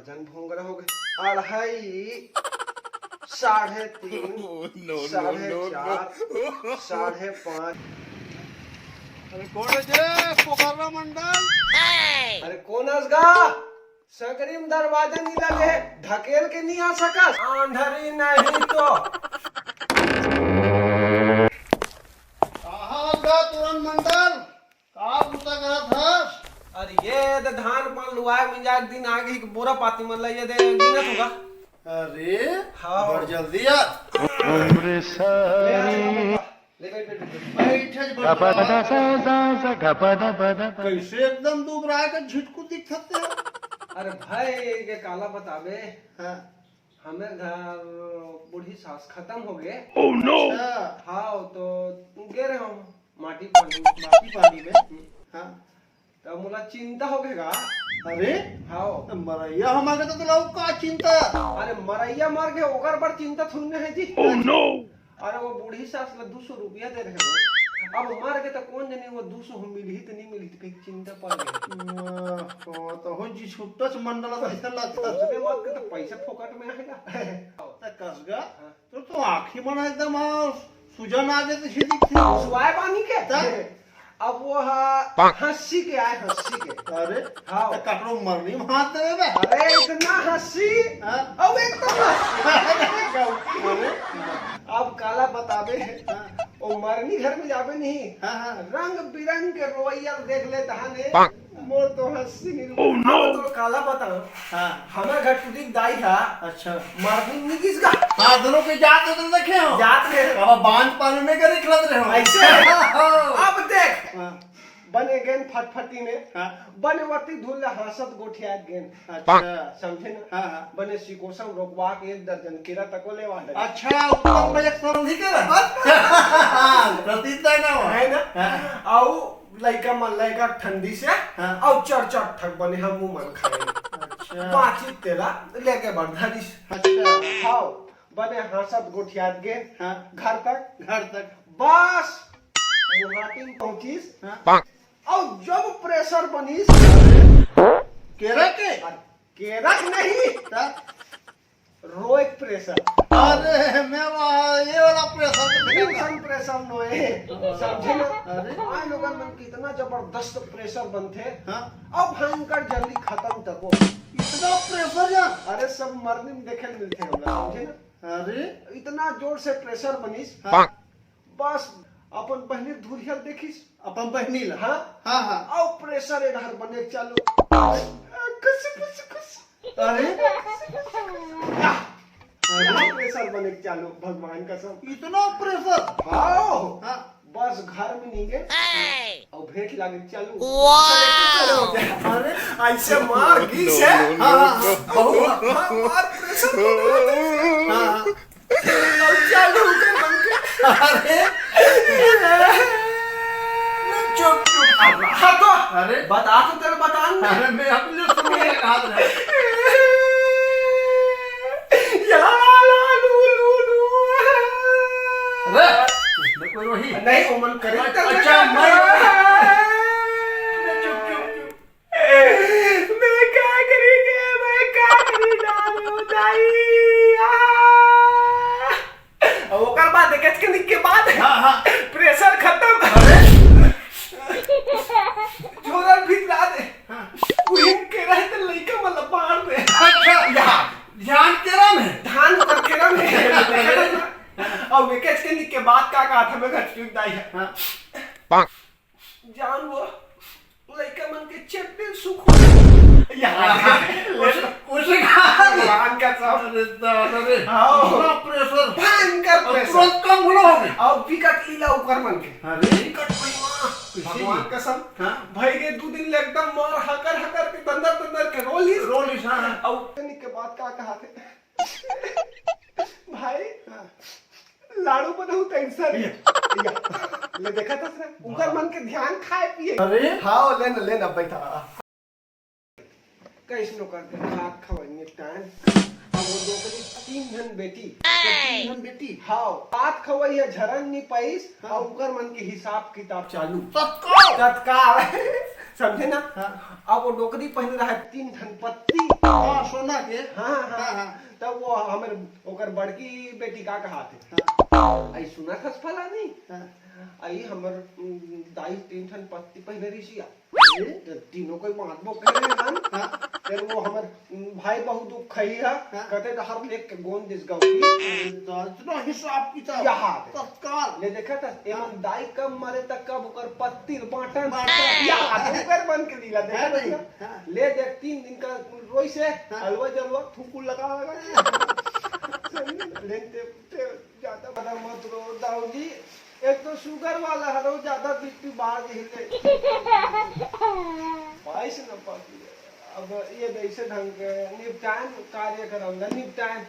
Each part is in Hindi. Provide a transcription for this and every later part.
दर्जन भोंगरा हो गए। 2.5, 3.5, 4.5, 5.5। अरे कोण रे पोखरला मंडल? अरे कोणस गा सकरीम दरवाजा नहीं लगे ढकेल के नहीं आ सकस आंधरी नहीं तो तुरंत मंडल का पूछा करत हस? अरे ये तो धान पान लुआए मिंजा एक दिन आगे ही बोरा पाती मन ला ये दे गिनत होगा। अरे हाँ बढ़ जल्दी आ कैसे एकदम दुबरा के झिटकू दिखते हैं। अरे भाई ये काला बतावे हाँ हमें घर बूढ़ी सास खत्म हो गए। oh, no. हाँ तो गे रहे हम माटी पानी में हाँ तो मुला चिंता हो गएगा। अरे हाँ मरैया हमारे तो लोग का चिंता। अरे मरैया मार के ओकर पर चिंता थोड़ी है जी। oh, no. अरे वो बूढ़ी सास ला 200 रुपया दे रहे हो अब मार के तो कौन जाने वो 200 मिली तो नहीं मिली तो कहीं चिंता पड़ गई। तो हो जी छुट्टा से मंडल ऐसा लगता उसके बाद के तो पैसा फोकट में आएगा। कसगा तो आँखी मन एकदम सुजन आगे तो दिखती सुआए पानी के अब वो हंसी के आए हंसी के। अरे हाँ कपड़ो मरनी में हाथ देवे बे। अरे इतना हंसी अब एकदम अब काला बतावे वो मरनी घर में जावे नहीं। रंग बिरंग के रोइया देख ले तहाने मोर तो हंसी नहीं। तो काला बता हमारे घर टूटी दाई था। अच्छा मरनी नहीं किसका हाँ दोनों के जात तो देखे हो जात के अब बांध पानी में करे खिलत रहे हो ऐसे अब देख बने गेन फटफटी में बनवती धुल हासत गोठिया गेन। अच्छा समझे ना बने सिकोसम रोकवा के 1 दर्जन केरा तको लेवा दे। अच्छा उत्तम बजट संधि के प्रतीत है ना आओ लइका मन लइका ठंडी से और चढ़ ठक बने हम मुंह मन खाए। अच्छा बाची तेरा लेके बढ़ारी। अच्छा खाओ बने हासत गोठिया गे घर तक बस मुहाटी पहुंचीस और जब प्रेशर बनीस केरा के केरक नहीं रोइक प्रेशर। अरे मैं ये वाला टेंशन प्रेशर नो है समझे ना। आए लोगन में कितना जबरदस्त प्रेशर बनते अब भयंकर जल्दी खत्म तक हो इतना प्रेशर जा। अरे सब मरने में देखे मिलते हैं समझे ना। अरे इतना जोर से प्रेशर बनीस बस अपन पहले धुरिया देखिस अपन बहनी ला हाँ और प्रेशर इधर बने चालू अरे प्रेशर बने चालू भगवान कसम इतना प्रेशर हाँ बस घर में नहीं गए और भेंट लागे चालू। अरे ऐसे मार की से मार प्रेशर चालू कर बन के। अरे चुप तो अरे बता तो तेरे बतान में। अरे मैं अपने सुन के कहा था अरे कोई वही नहीं ओमन करे। अच्छा मैं क्या करेंगे मैं क्या करी डालू दाई ओकर बाद देखे के बाद प्रेशर खत्म छोरा भितरा दे उहिन के रहे तो लइका मतलब बाहर दे। अच्छा ध्यान केरा में धान पर केरा में और विकेट के बाद का कहा था मैं घटूक दाई है जान वो लइका मन के चेपे सुख उसे कहा भगवान का सब अरे हाँ प्रेशर भयंकर प्रेशर तुरंत कम होना होगी और विकेट लीला ऊपर मन के। अरे विकेट भगवान कसम भाई के 2 दिन ले एकदम मार हकर के दंदर के रोलिस और के बाद का कहा थे भाई लाड़ू बनाऊ टेंशन ले देखा था उनका मन के ध्यान खाए पिए। अरे हाँ लेना बैठा कैसनो करके भात खवाइए टाइम अब वो 3 जन बेटी हाँ बात खवाई है झरन नहीं पैस और उनकर मन के हिसाब किताब चालू तत्काल समझे ना। अब वो नौकरी पहन रहा है 3 धनपत्ती हाँ सोना के हाँ हाँ हाँ हाँ तब वो हमर ओकर बड़की बेटी का कहा थे आई सुना खस फला नहीं हाँ आई हमर दाई तीन ठन पत्ती पहने रही अरे, तीनों कोई मातबो कह रहे हैं हाँ फिर वो हमर भाई बहुत दुख खई है हाँ। कहते तो हर लेक के गोंद दिस गाँव की इतना हिसाब किताब यहाँ पे। तत्काल ले देखा था एमन दाई कब मरे तक कब ओकर पत्ती बांटन बांटन। या ऊपर बन के दिला है नहीं? देखा हाँ। ले देख 3 दिन का रोई से हाँ। हलवा जलवा थूकू लगा लेते ज्यादा बड़ा मत रो दाऊदी एक तो शुगर वाला हरो ज्यादा बीपी बाज हिले पाइस न पाती अब ये ऐसे ढंग के निपटान कार्य कराऊंगा निपटान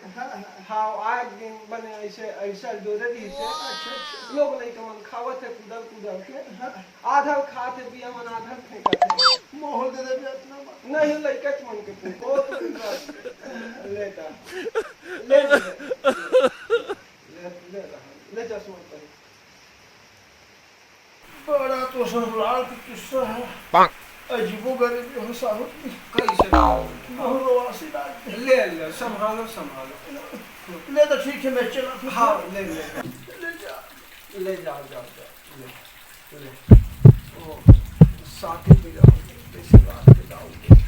हाँ आज दिन बने ऐसे ऐसा जोरे दी से लोग नहीं तो मन खावत है कुदल कुदल के आधा खाते पिया मन आधा फेंकते मोहल दे दे इतना बात। नहीं लइका मन के तू ओ तो लेता ले ले चश्मा पर बड़ा तो ससुराल की किस्सा है अजीबो गरीब हो साहब कैसे बहुरवासी लाग ले ले संभालो संभालो ले तो ठीक है मैं चला फिर हाँ ले ले ले जा ले जाओ जाओ जाओ ले ले ओ साथी पे जाओ कैसे बात पे जाओगे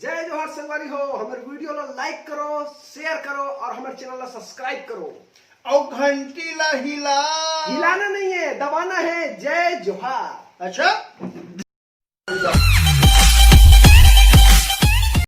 जय जोहार संगवारी हो हमारे वीडियो ला लाइक करो शेयर करो और हमारे चैनल ला सब्सक्राइब करो और घंटी ला हिला हिलाना नहीं है दबाना है जय जोहार अच्छा